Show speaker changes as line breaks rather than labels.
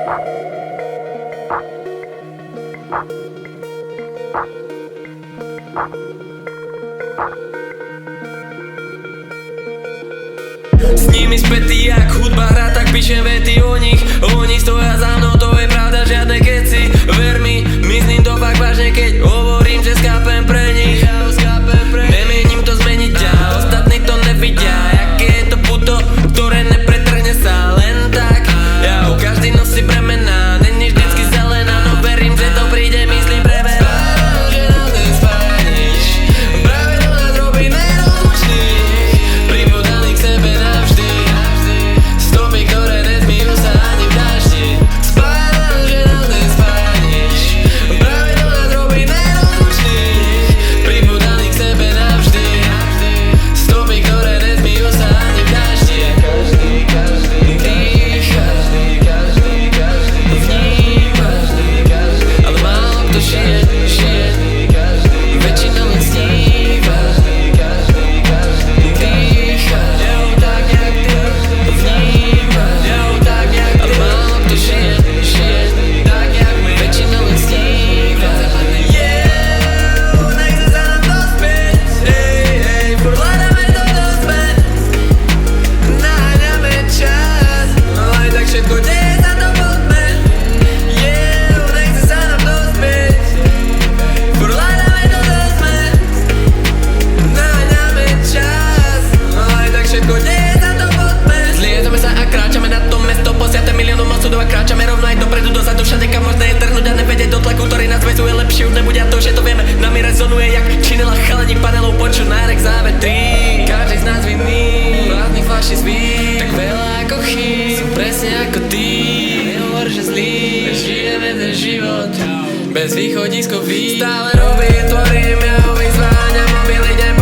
S nimi spätý jak hudba hrá, tak píšem vety o nich. Oni stoja za mnou, to je pravda, žiadne keci. Ver mi, myslím to fakt vážne, keď hovorím, že skápem pre nich. Nemienim to zmeniť ťa, ostatní to nevidia. Jaké je to puto, ktoré nepretrhne sa len tak. Ja každý nosí bremená, není vždycky zelená. No verím, že to príde, myslím preberá. Že nám nespániš, pravidlo nás robí nerozlučných, pribúdaný k sebe navždy. Stopy, ktoré nezmývajú sa ani v daždi. Spávam, že nám nespániš, pravidlo nás robí nerozlučných, pribúdaný k sebe navždy. Stopy, ktoré nezmývajú sa ani v daždi. Ale málo kto žije, väčšina len sníva. Dýcha, tak jak ty, vníma. Ale málo kto žije, tak jak my, väčšina len sníva. Nechce sa nám to späť, furt hľadáme to dospäť. Naháňame čas, no aj tak všetko deje sa to poďme. Nechce sa nám to späť, furt hľadáme to dospäť. Naháňame čas, no aj tak všetko deje sa to poďme. Zliezame sa a kráčame na to mesto, posiate miliónom osudov a kráčame rovno aj dopredu, dozadu, všade kam možné je trhnúť a nevedieť do tlaku, ktorý nás väzuje. Lepšie už nebude a to, že to vieme, nami rezonuje jak činela chalaník panelov, poču nárek závetrí. Každý z nás vinný, vládnych flaší zvyk, tak veľa ako chýb, sú presne ako ty. Nehovor, že zlý, žijeme ten život bez východiskový. Stále robím, tvorím, ja ho vyzváňam, mobil idem